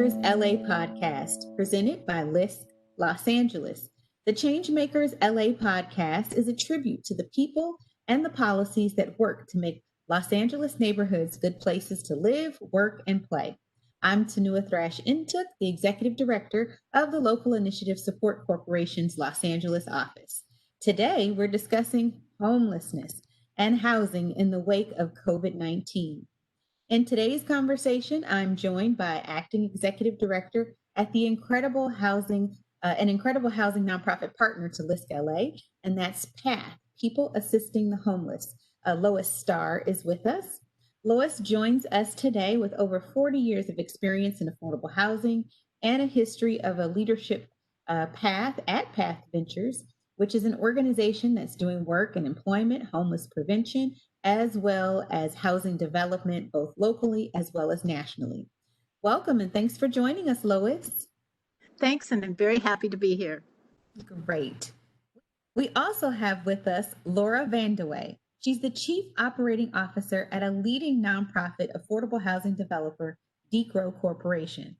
Changemakers LA podcast, presented by LISC Los Angeles. The Changemakers LA podcast is a tribute to the people and the policies that work to make Los Angeles neighborhoods good places to live, work, and play. I'm Tanua Thrash Intook, the Executive Director of the Local Initiative Support Corporation's Los Angeles office. Today, we're discussing homelessness and housing in the wake of COVID-19. In today's conversation, I'm joined by Acting Executive Director at the Incredible Housing, an Incredible Housing nonprofit partner to LISC LA, and that's PATH, People Assisting the Homeless. Lois Starr is with us. Lois joins us today with over 40 years of experience in affordable housing and a history of a leadership path at PATH Ventures, which is an organization that's doing work in employment, homeless prevention, as well as housing development, both locally as well as nationally. Welcome and thanks for joining us, Lois. Thanks, and I'm very happy to be here. Great. We also have with us Laura Vandeweghe. She's the Chief Operating Officer at a leading nonprofit affordable housing developer, DeGrow Corporation.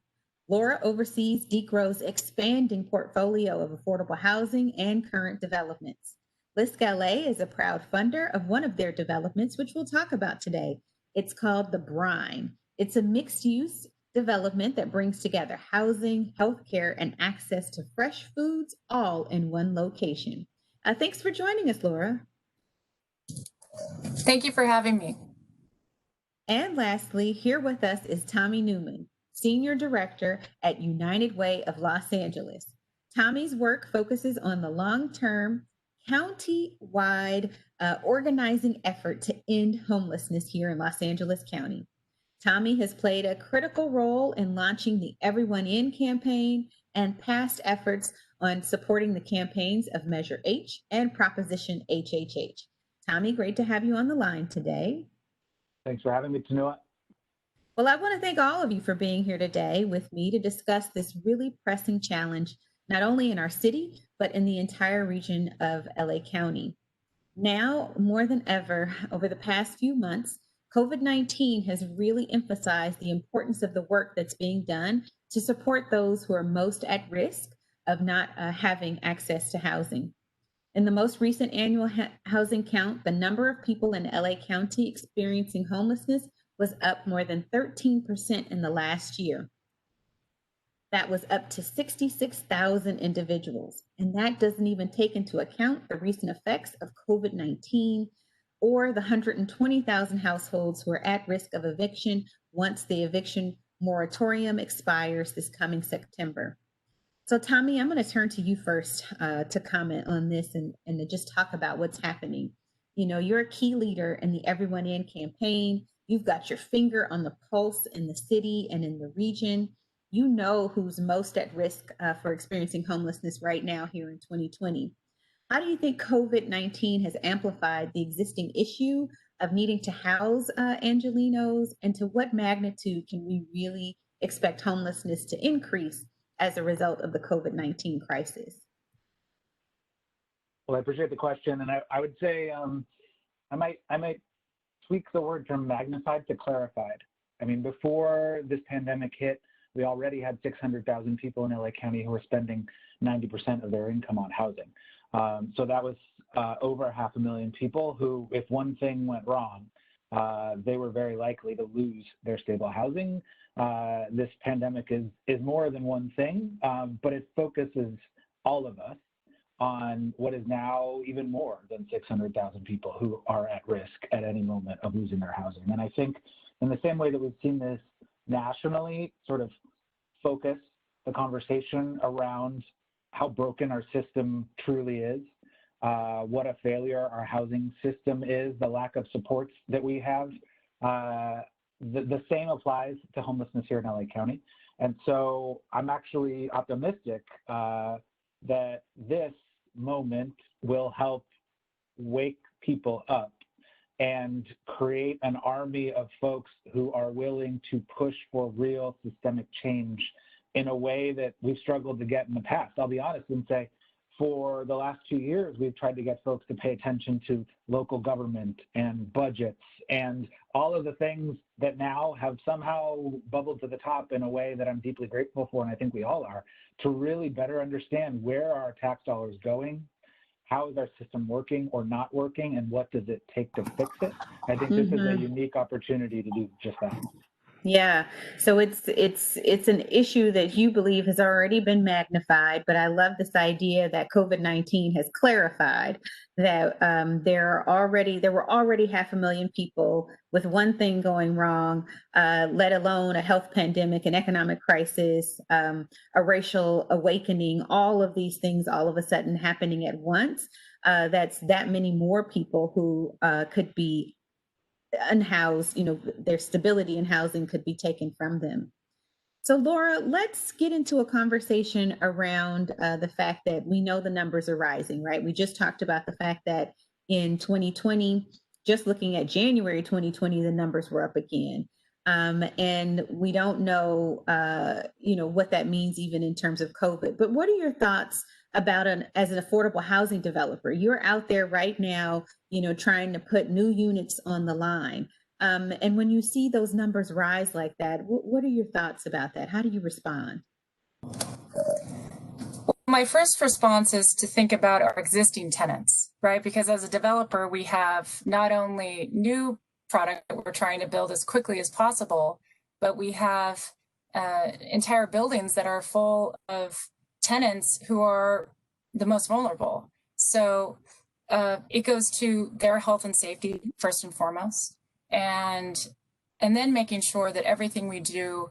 Laura oversees DeGrow's expanding portfolio of affordable housing and current developments. LISC LA is a proud funder of one of their developments, which we'll talk about today. It's called The Brine. It's a mixed-use development that brings together housing, healthcare, and access to fresh foods all in one location. Thanks for joining us, Laura. Thank you for having me. And lastly, here with us is Tommy Newman, Senior Director at United Way of Los Angeles. Tommy's work focuses on the long-term, county-wide organizing effort to end homelessness here in Los Angeles County. Tommy has played a critical role in launching the Everyone In campaign and past efforts on supporting the campaigns of Measure H and Proposition HHH. Tommy, great to have you on the line today. Thanks for having me, Tanua. Well, I want to thank all of you for being here today with me to discuss this really pressing challenge, not only in our city, but in the entire region of LA County. Now, more than ever, over the past few months, COVID-19 has really emphasized the importance of the work that's being done to support those who are most at risk of not having access to housing. In the most recent annual housing count, the number of people in LA County experiencing homelessness was up more than 13% in the last year. That was up to 66,000 individuals. And that doesn't even take into account the recent effects of COVID-19 or the 120,000 households who are at risk of eviction once the eviction moratorium expires this coming September. So Tommy, I'm going to turn to you first to comment on this and to just talk about what's happening. You know, you're a key leader in the Everyone In campaign. You've got your finger on the pulse in the city and in the region. You know who's most at risk for experiencing homelessness right now here in 2020. How do you think COVID-19 has amplified the existing issue of needing to house Angelenos, and to what magnitude can we really expect homelessness to increase as a result of the COVID-19 crisis? Well, I appreciate the question, and I would say I might tweak the word from magnified to clarified. I mean, before this pandemic hit, we already had 600,000 people in LA County who were spending 90% of their income on housing. So that was over 500,000 people who, if one thing went wrong, they were very likely to lose their stable housing. This pandemic is more than one thing, but it focuses all of us on what is now even more than 600,000 people who are at risk at any moment of losing their housing. And I think in the same way that we've seen this nationally sort of focus the conversation around how broken our system truly is, what a failure our housing system is, the lack of supports that we have, the same applies to homelessness here in LA County. And so I'm actually optimistic that this moment will help wake people up and create an army of folks who are willing to push for real systemic change in a way that we've struggled to get in the past. I'll be honest and say, for the last 2 years, we've tried to get folks to pay attention to local government and budgets and all of the things that now have somehow bubbled to the top in a way that I'm deeply grateful for, and I think we all are, to really better understand where are our tax dollars going, how is our system working or not working, and what does it take to fix it. I think this is a unique opportunity to do just that. Yeah. So it's an issue that you believe has already been magnified, but I love this idea that COVID-19 has clarified that there were already 500,000 people with one thing going wrong, let alone a health pandemic, an economic crisis, a racial awakening, all of these things all of a sudden happening at once. That's that many more people who could be unhoused, their stability in housing could be taken from them. So, Laura, let's get into a conversation around the fact that we know the numbers are rising, right? We just talked about the fact that in 2020, just looking at January 2020, the numbers were up again. And we don't know, what that means even in terms of COVID. But what are your thoughts about as an affordable housing developer? You're out there right now, trying to put new units on the line. And when you see those numbers rise like that, what are your thoughts about that? How do you respond? My first response is to think about our existing tenants, right? Because as a developer, we have not only new product that we're trying to build as quickly as possible, but we have entire buildings that are full of tenants who are the most vulnerable. So it goes to their health and safety first and foremost, and then making sure that everything we do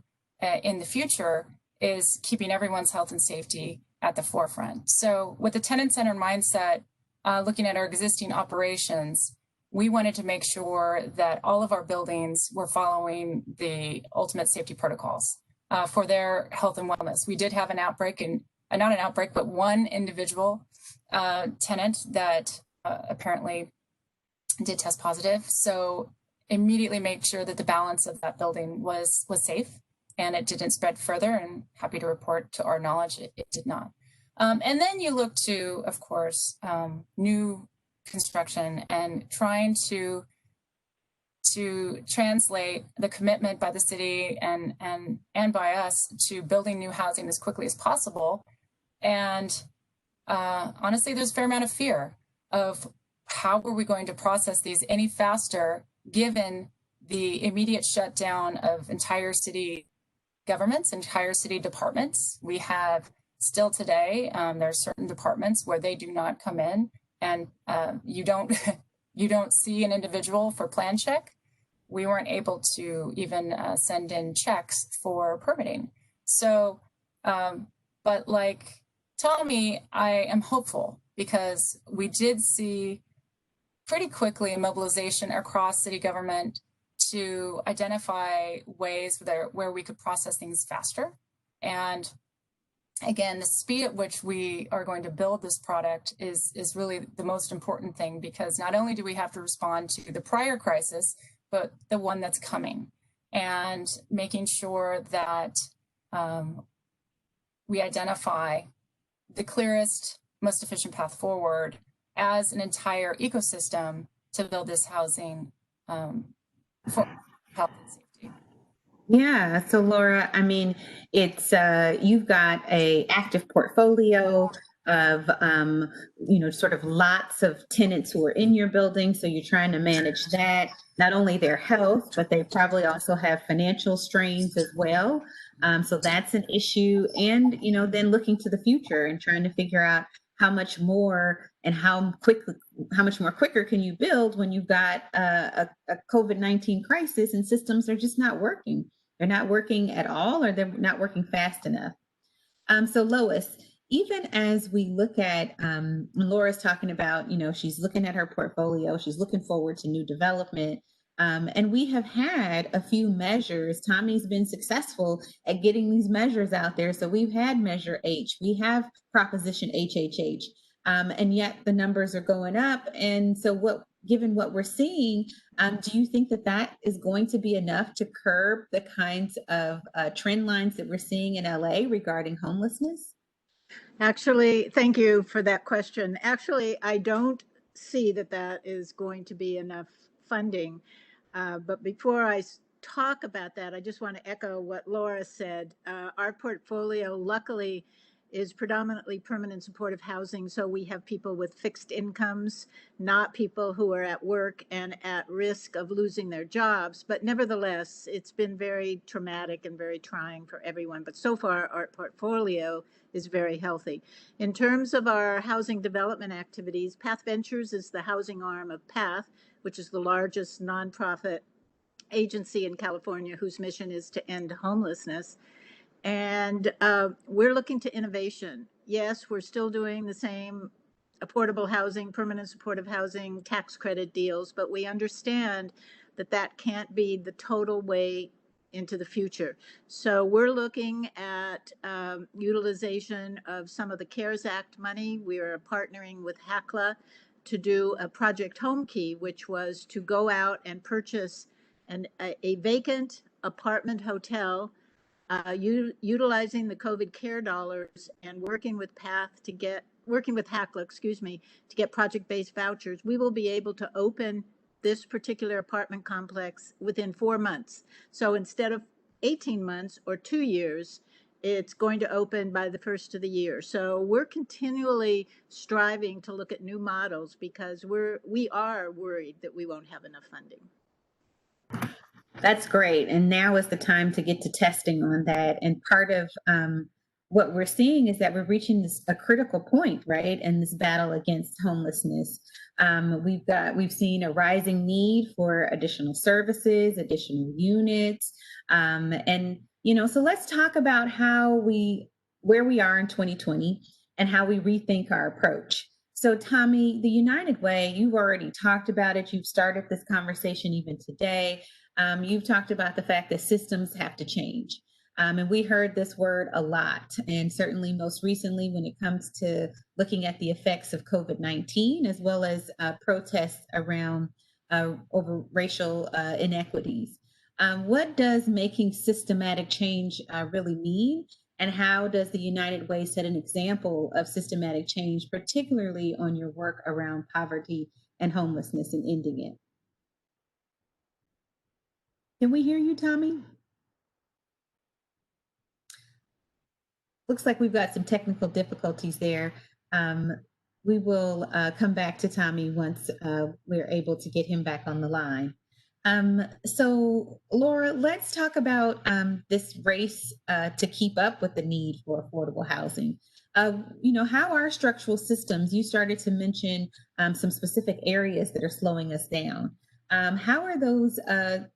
in the future is keeping everyone's health and safety at the forefront. So with the tenant-centered mindset, looking at our existing operations, we wanted to make sure that all of our buildings were following the ultimate safety protocols for their health and wellness. We did have an outbreak, and not an outbreak, but one individual tenant that apparently did test positive. So immediately make sure that the balance of that building was safe and it didn't spread further, and happy to report to our knowledge it did not. And then you look to, of course, new construction and trying to translate the commitment by the city and by us to building new housing as quickly as possible. And honestly, there's a fair amount of fear of how are we going to process these any faster, given the immediate shutdown of entire city governments, entire city departments. We have still today, there are certain departments where they do not come in, and you don't see an individual for plan check. We weren't able to even send in checks for permitting. So, but like Tommy, I am hopeful because we did see pretty quickly mobilization across city government to identify ways where we could process things faster. And again, the speed at which we are going to build this product is really the most important thing, because not only do we have to respond to the prior crisis, but the one that's coming, and making sure that we identify the clearest, most efficient path forward as an entire ecosystem to build this housing for health and safety. Yeah. So Laura, I mean, it's you've got a active portfolio of sort of lots of tenants who are in your building. So you're trying to manage that, not only their health, but they probably also have financial strains as well. So that's an issue. And then looking to the future and trying to figure out how much more and how much more quicker can you build when you've got a COVID-19 crisis and systems are just not working. They're not working at all, or they're not working fast enough. So Lois, even as we look at, Laura's talking about, she's looking at her portfolio, she's looking forward to new development. And we have had a few measures. Tommy's been successful at getting these measures out there. So we've had Measure H, we have Proposition HHH, and yet the numbers are going up. And so given what we're seeing, do you think that is going to be enough to curb the kinds of trend lines that we're seeing in LA regarding homelessness? Actually, thank you for that question. Actually, I don't see that is going to be enough funding. But before I talk about that, I just want to echo what Laura said. Our portfolio, luckily, is predominantly permanent supportive housing. So we have people with fixed incomes, not people who are at work and at risk of losing their jobs. But nevertheless, it's been very traumatic and very trying for everyone. But so far, our portfolio is very healthy. In terms of our housing development activities, Path Ventures is the housing arm of Path, which is the largest nonprofit agency in California whose mission is to end homelessness. And we're looking to innovation. Yes, we're still doing the same affordable housing, permanent supportive housing, tax credit deals, but we understand that that can't be the total way into the future. So we're looking at utilization of some of the CARES Act money. We are partnering with HACLA to do a Project Home Key, which was to go out and purchase a vacant apartment hotel, utilizing the COVID care dollars and working with HACLA, to get project-based vouchers. We will be able to open this particular apartment complex within 4 months. So instead of 18 months or 2 years, it's going to open by the first of the year. So we're continually striving to look at new models because we are worried that we won't have enough funding. That's great. And now is the time to get to testing on that. And part of what we're seeing is that we're reaching a critical point, right, in this battle against homelessness. We've seen a rising need for additional services, additional units, and so let's talk about where we are in 2020 and how we rethink our approach. So Tommy, the United Way, you've already talked about it. You've started this conversation even today. You've talked about the fact that systems have to change. And we heard this word a lot. And certainly most recently, when it comes to looking at the effects of COVID-19, as well as protests around over racial inequities. What does making systematic change really mean? And how does the United Way set an example of systematic change, particularly on your work around poverty and homelessness and ending it? Can we hear you, Tommy? Looks like we've got some technical difficulties there. We will come back to Tommy once we're able to get him back on the line. So Laura, let's talk about this race to keep up with the need for affordable housing. How are structural systems, you started to mention some specific areas that are slowing us down. How are those,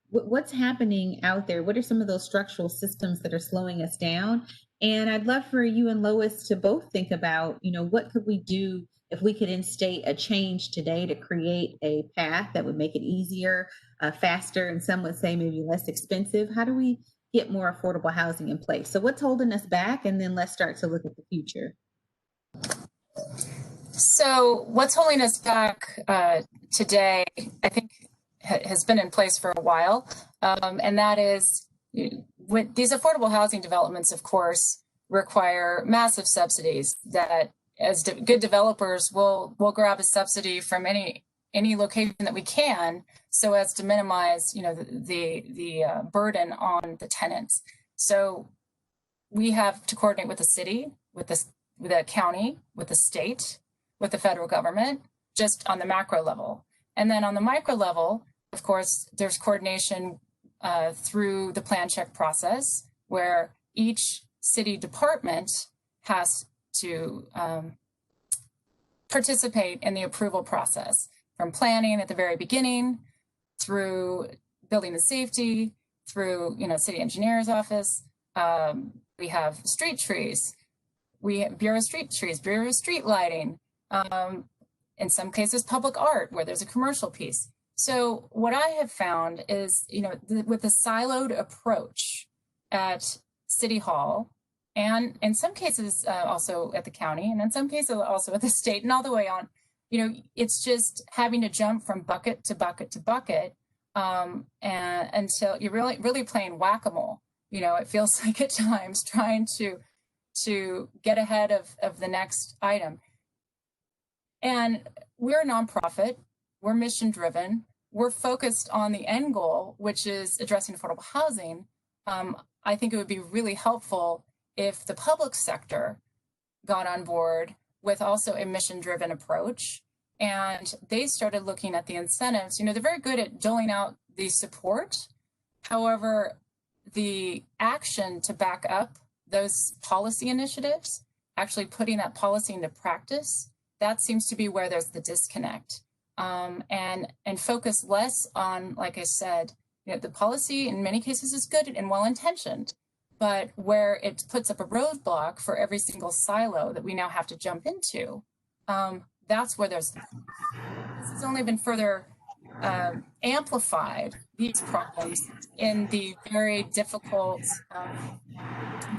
what's happening out there? What are some of those structural systems that are slowing us down? And I'd love for you and Lois to both think about, what could we do if we could instate a change today to create a path that would make it easier, faster, and some would say maybe less expensive? How do we get more affordable housing in place? So what's holding us back? And then let's start to look at the future. So what's holding us back today, I think, has been in place for a while. And that is, with these affordable housing developments, of course, require massive subsidies that as good developers will grab a subsidy from any location that we can so as to minimize, the burden on the tenants. So we have to coordinate with the city, with the county, with the state, with the federal government, just on the macro level. And then on the micro level, of course, there's coordination through the plan check process, where each city department has to participate in the approval process, from planning at the very beginning, through building the safety, through city engineer's office. We have street trees, we have Bureau of Street Trees, Bureau of Street Lighting, in some cases public art, where there's a commercial piece. So what I have found is, with the siloed approach at City Hall, and in some cases also at the county, and in some cases also at the state, and all the way on, it's just having to jump from bucket to bucket to bucket, and until you're really playing whack-a-mole. It feels like at times trying to get ahead of the next item. And we're a nonprofit. We're mission driven. we're focused on the end goal, which is addressing affordable housing, I think it would be really helpful if the public sector got on board with also a mission-driven approach. And they started looking at the incentives. You know, they're very good at doling out the support. However, the action to back up those policy initiatives, actually putting that policy into practice, that seems to be where there's the disconnect. And focus less on, like I said, you know, the policy in many cases is good and well-intentioned, but where it puts up a roadblock for every single silo that we now have to jump into, that's where this has only been further amplified, these problems, in the very difficult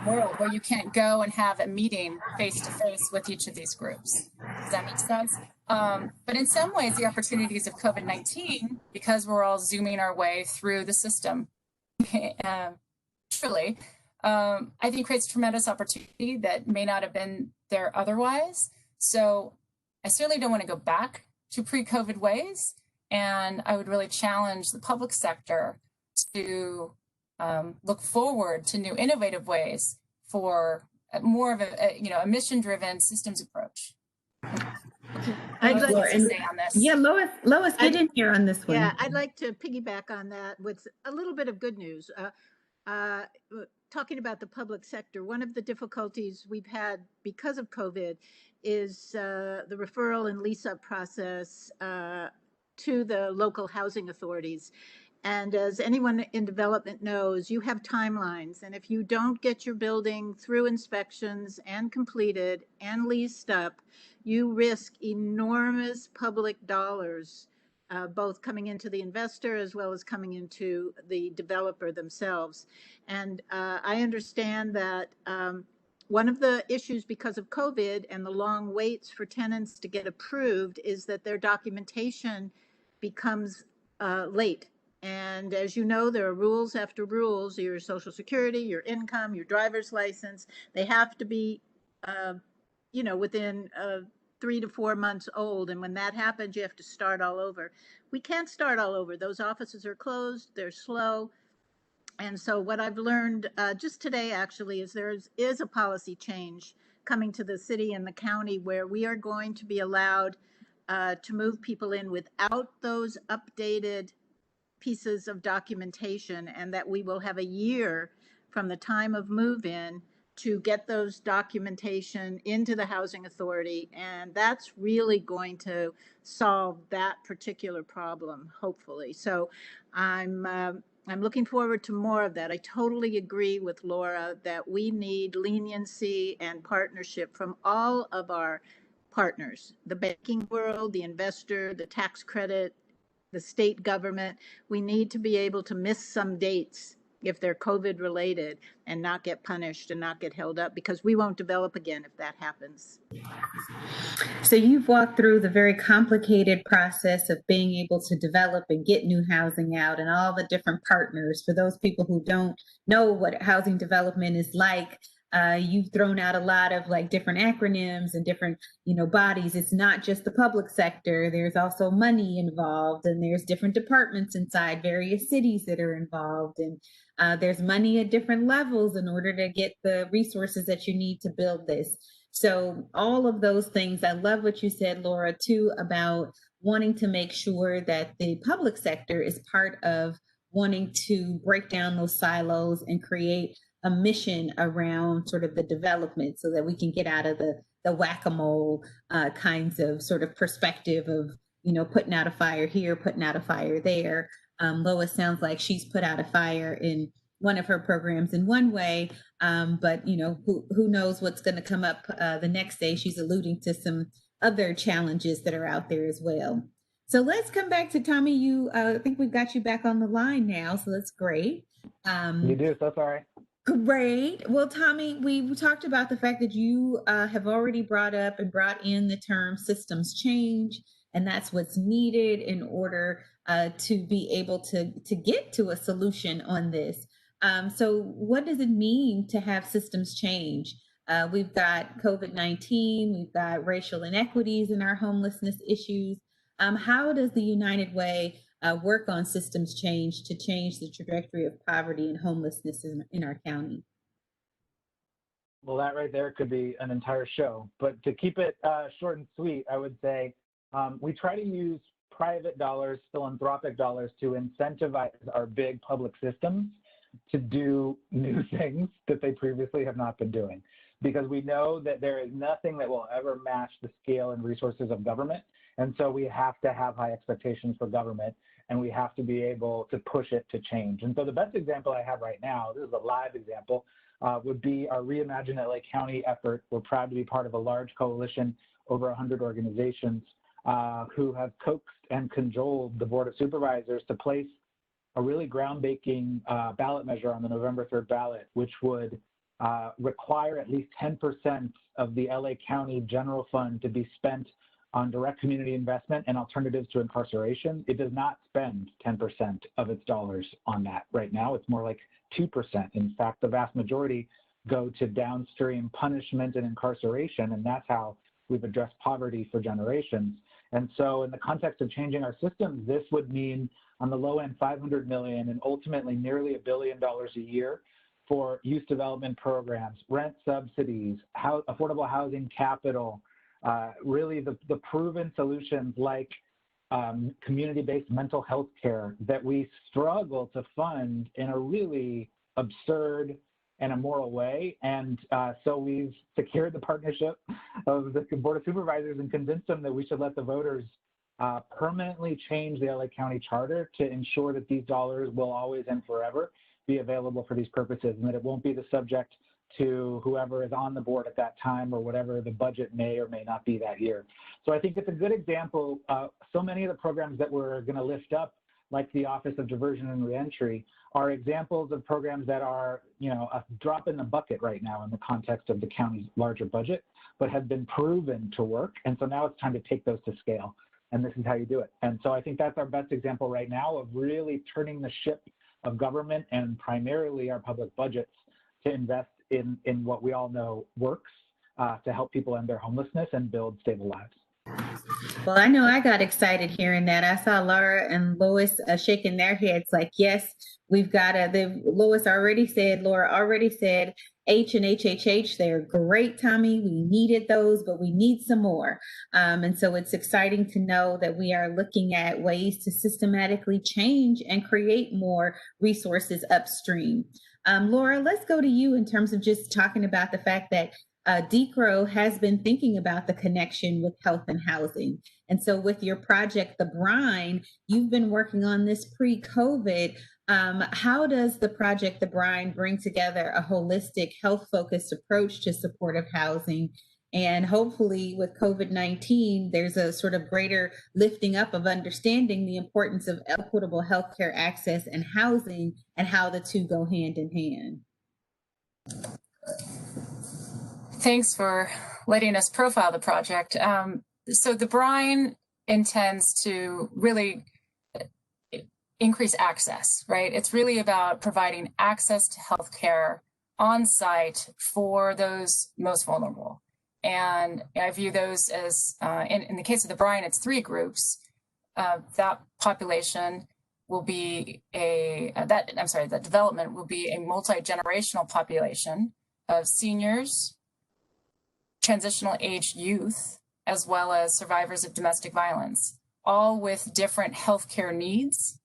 world where you can't go and have a meeting face-to-face with each of these groups. Does that make sense? But in some ways, the opportunities of COVID-19, because we're all zooming our way through the system, truly, I think creates tremendous opportunity that may not have been there otherwise. So I certainly don't want to go back to pre-COVID ways. And I would really challenge the public sector to look forward to new innovative ways for more of a mission-driven systems approach. I'd like to say on this. Yeah, Lois, get in here on this one. Yeah, I'd like to piggyback on that with a little bit of good news. Talking about the public sector, one of the difficulties we've had because of COVID is the referral and lease-up process to the local housing authorities. And as anyone in development knows, you have timelines. And if you don't get your building through inspections and completed and leased up, you risk enormous public dollars, both coming into the investor as well as coming into the developer themselves. And I understand that one of the issues because of COVID and the long waits for tenants to get approved is that their documentation becomes late. And as you know, there are rules after rules, your Social Security, your income, your driver's license, they have to be, within 3 to 4 months old. And when that happens, you have to start all over. We can't start all over. Those offices are closed, they're slow. And so what I've learned just today actually is there is a policy change coming to the city and the county where we are going to be allowed to move people in without those updated pieces of documentation, and that we will have a year from the time of move-in to get those documentation into the housing authority. And that's really going to solve that particular problem, hopefully. So I'm looking forward to more of that. I totally agree with Laura that we need leniency and partnership from all of our partners, the banking world, the investor, the tax credit, the state government. We need to be able to miss some dates if they're COVID related and not get punished and not get held up, because we won't develop again if that happens. So you've walked through the very complicated process of being able to develop and get new housing out, and all the different partners. For those people who don't know what housing development is like, you've thrown out a lot of like different acronyms and different, bodies. It's not just the public sector. There's also money involved, and there's different departments inside various cities that are involved. And there's money at different levels in order to get the resources that you need to build this. So all of those things, I love what you said, Laura, too, about wanting to make sure that the public sector is part of wanting to break down those silos and create a mission around sort of the development so that we can get out of the whack-a-mole kinds of sort of perspective of, putting out a fire here, putting out a fire there. Lois sounds like she's put out a fire in one of her programs in one way, but who knows what's going to come up the next day. She's alluding to some other challenges that are out there as well. So let's come back to Tommy. I think we've got you back on the line now, so that's great. You do, so sorry. Great. Well, Tommy, we talked about the fact that you have already brought up and brought in the term systems change, and that's what's needed in order to be able to get to a solution on this. So what does it mean to have systems change? We've got COVID-19, we've got racial inequities in our homelessness issues. How does the United Way work on systems change to change the trajectory of poverty and homelessness in our county? Well, that right there could be an entire show. But to keep it short and sweet, I would say we try to use private dollars, philanthropic dollars, to incentivize our big public systems to do new things that they previously have not been doing. Because we know that there is nothing that will ever match the scale and resources of government. And so we have to have high expectations for government, and we have to be able to push it to change. And so the best example I have right now, this is a live example, would be our Reimagine LA County effort. We're proud to be part of a large coalition, over 100 organizations, who have coaxed and cajoled the Board of Supervisors to place a really groundbreaking ballot measure on the November 3rd ballot, which would require at least 10% of the LA County general fund to be spent on direct community investment and alternatives to incarceration. It does not spend 10% of its dollars on that right now. It's more like 2%. In fact, the vast majority go to downstream punishment and incarceration, and that's how we've addressed poverty for generations. And so in the context of changing our systems, this would mean on the low end, $500 million and ultimately nearly $1 billion a year for youth development programs, rent subsidies, affordable housing capital, really the proven solutions like community-based mental health care that we struggle to fund in a really absurd and immoral way. And so we've secured the partnership of the Board of Supervisors and convinced them that we should let the voters permanently change the LA County Charter to ensure that these dollars will always and forever be available for these purposes, and that it won't be the subject to whoever is on the board at that time or whatever the budget may or may not be that year. So I think it's a good example. So many of the programs that we're going to lift up, like the Office of Diversion and Reentry, are examples of programs that are, a drop in the bucket right now in the context of the county's larger budget, but have been proven to work. And so now it's time to take those to scale. And this is how you do it. And so I think that's our best example right now of really turning the ship of government and primarily our public budgets to invest in what we all know works to help people end their homelessness and build stable lives. Well, I know I got excited hearing that. I saw Laura and Lois shaking their heads like, yes, we've got to, Laura already said, H and HHH, they're great, Tommy. We needed those, but we need some more. And so it's exciting to know that we are looking at ways to systematically change and create more resources upstream. Laura, let's go to you in terms of just talking about the fact that DCRO has been thinking about the connection with health and housing. And so with your project, The Brine, you've been working on this pre-COVID. How does the project, The Brine, bring together a holistic, health-focused approach to supportive housing? And hopefully with COVID-19, there's a sort of greater lifting up of understanding the importance of equitable healthcare access and housing and how the two go hand in hand. Thanks for letting us profile the project. So the Brine intends to really increase access, right? It's really about providing access to healthcare on site for those most vulnerable. And I view those as, in the case of the Brine, it's 3 groups. That population will be that development will be a multi-generational population of seniors, transitional age youth, as well as survivors of domestic violence, all with different healthcare needs.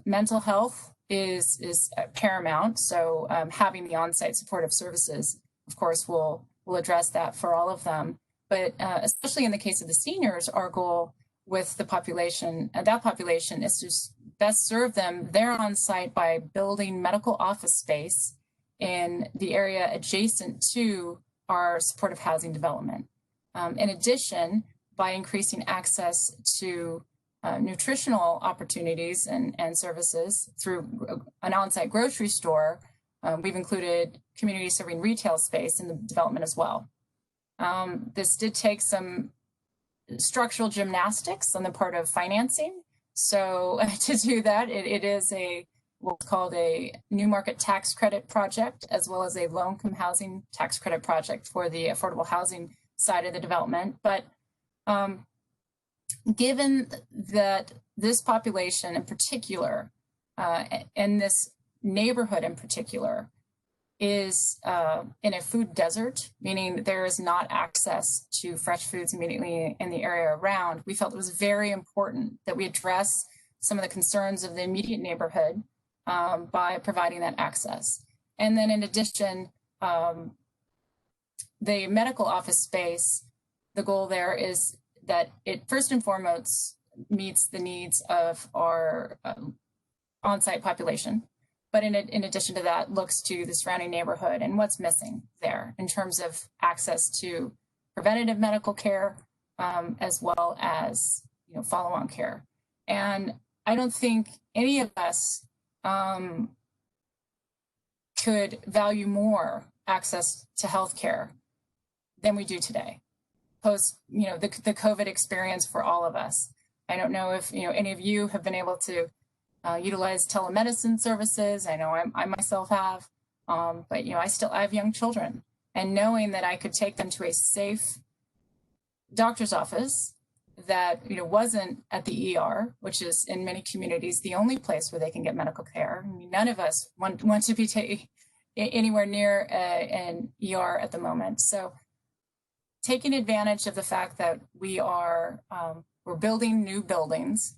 Mental health is paramount, so having the on-site supportive services, of course, will address that for all of them. But especially in the case of the seniors, our goal with the population, that population, is to best serve them there on site by building medical office space in the area adjacent to our supportive housing development. In addition, by increasing access to nutritional opportunities and services through an on-site grocery store, we've included community serving retail space in the development as well. This did take some structural gymnastics on the part of financing. So to do that, it is what's called a new market tax credit project, as well as a low-income housing tax credit project for the affordable housing side of the development. But given that this population in particular, and this neighborhood in particular, is in a food desert, meaning there is not access to fresh foods immediately in the area around, we felt it was very important that we address some of the concerns of the immediate neighborhood by providing that access. And then in addition, the medical office space, the goal there is that it first and foremost meets the needs of our on-site population. But in addition to that, looks to the surrounding neighborhood and what's missing there in terms of access to preventative medical care, as well as follow-on care. And I don't think any of us could value more access to healthcare than we do today, post the COVID experience for all of us. I don't know if any of you have been able to utilize telemedicine services. I know I myself have, but I have young children, and knowing that I could take them to a safe doctor's office that wasn't at the ER, which is in many communities the only place where they can get medical care. I mean, none of us want to be anywhere near an ER at the moment. So taking advantage of the fact that we're building new buildings,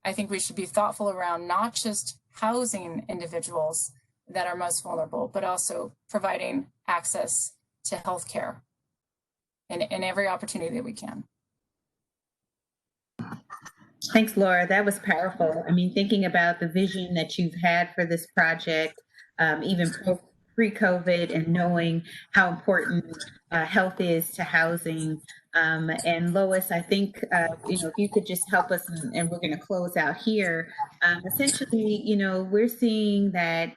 I think we should be thoughtful around not just housing individuals that are most vulnerable, but also providing access to healthcare in every opportunity that we can. Thanks, Laura. That was powerful. I mean, thinking about the vision that you've had for this project, even pre-COVID, and knowing how important health is to housing. And Lois, I think, if you could just help us, and we're going to close out here. Essentially, we're seeing that,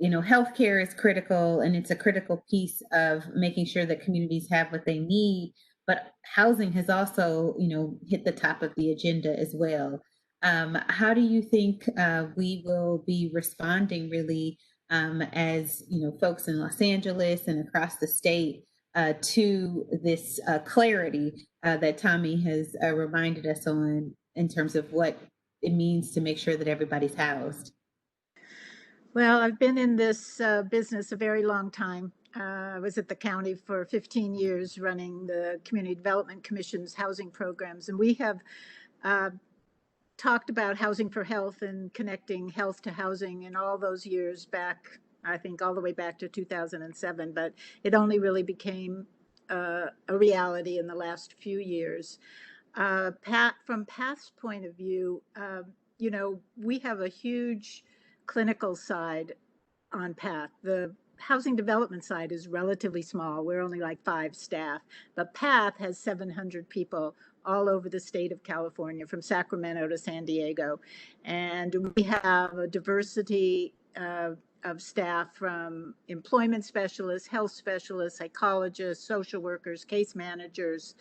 healthcare is critical, and it's a critical piece of making sure that communities have what they need. But housing has also, hit the top of the agenda as well. How do you think we will be responding really as, folks in Los Angeles and across the state to this clarity that Tommy has reminded us on in terms of what it means to make sure that everybody's housed? Well, I've been in this business a very long time. I was at the county for 15 years running the Community Development Commission's housing programs, and we have talked about housing for health and connecting health to housing in all those years back, I think all the way back to 2007, but it only really became a reality in the last few years. From Pat's point of view, we have a huge clinical side on PATH. The housing development side is relatively small. We're only like 5 staff, but PATH has 700 people all over the state of California, from Sacramento to San Diego. And we have a diversity of staff, from employment specialists, health specialists, psychologists, social workers, case managers,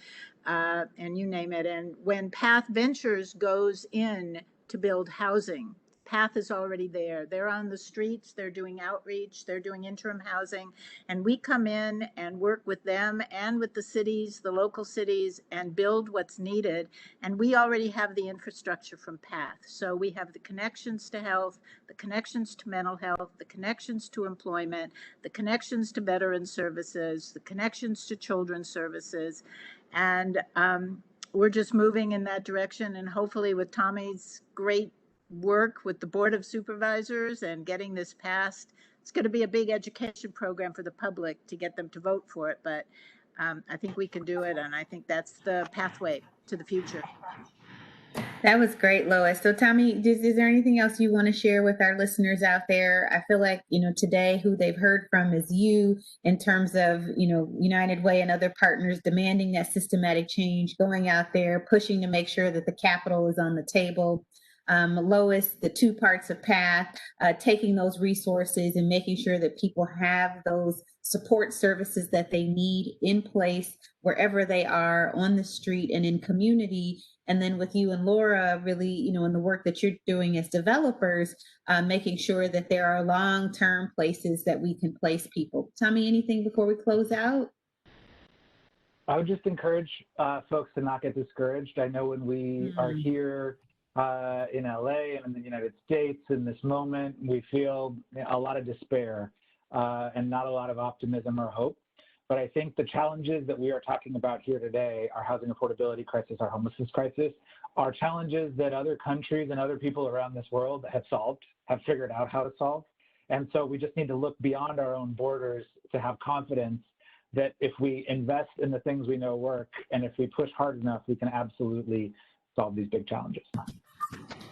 and you name it. And when PATH Ventures goes in to build housing, PATH is already there. They're on the streets, they're doing outreach, they're doing interim housing, and we come in and work with them and with the cities, the local cities, and build what's needed. And we already have the infrastructure from PATH. So we have the connections to health, the connections to mental health, the connections to employment, the connections to veteran services, the connections to children's services. And we're just moving in that direction. And hopefully with Tommy's great work with the Board of Supervisors and getting this passed, it's going to be a big education program for the public to get them to vote for it. But I think we can do it, and I think that's the pathway to the future. That was great, Lois. So Tommy, is there anything else you want to share with our listeners out there? I feel like, today who they've heard from is you, in terms of, United Way and other partners demanding that systematic change, going out there, pushing to make sure that the capital is on the table. Lois, the 2 parts of PATH, taking those resources and making sure that people have those support services that they need in place wherever they are, on the street and in community. And then with you and Laura, really, in the work that you're doing as developers, making sure that there are long-term places that we can place people. Tommy, anything before we close out? I would just encourage folks to not get discouraged. I know when we are here in LA and in the United States in this moment. We feel a lot of despair and not a lot of optimism or hope. But I think the challenges that we are talking about here today, our housing affordability crisis, our homelessness crisis, are challenges that other countries and other people around this world have solved, have figured out how to solve. And so we just need to look beyond our own borders to have confidence that if we invest in the things we know work, and if we push hard enough, we can absolutely solve these big challenges.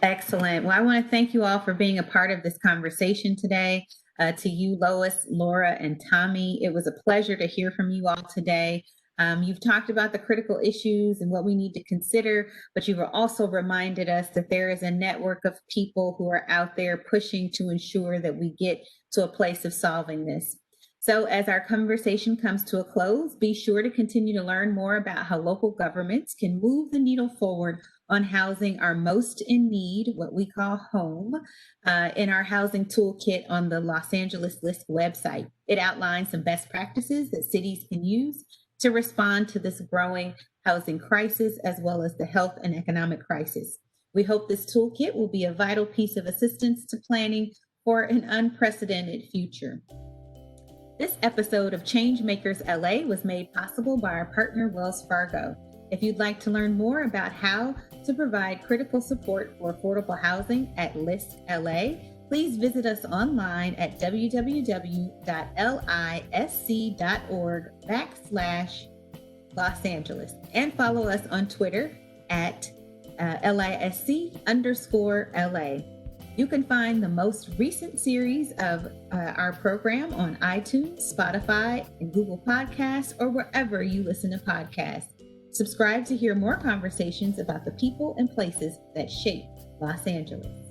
Excellent. Well, I want to thank you all for being a part of this conversation today. To you, Lois, Laura, and Tommy, it was a pleasure to hear from you all today. You've talked about the critical issues and what we need to consider, but you've also reminded us that there is a network of people who are out there pushing to ensure that we get to a place of solving this. So as our conversation comes to a close, be sure to continue to learn more about how local governments can move the needle forward on housing our most in need, what we call home, in our housing toolkit on the Los Angeles List website. It outlines some best practices that cities can use to respond to this growing housing crisis, as well as the health and economic crisis. We hope this toolkit will be a vital piece of assistance to planning for an unprecedented future. This episode of Changemakers LA was made possible by our partner, Wells Fargo. If you'd like to learn more about how to provide critical support for affordable housing at List LA, please visit us online at www.lisc.org/Los Angeles and follow us on Twitter at LISC_LA. You can find the most recent series of our program on iTunes, Spotify, and Google Podcasts, or wherever you listen to podcasts. Subscribe to hear more conversations about the people and places that shape Los Angeles.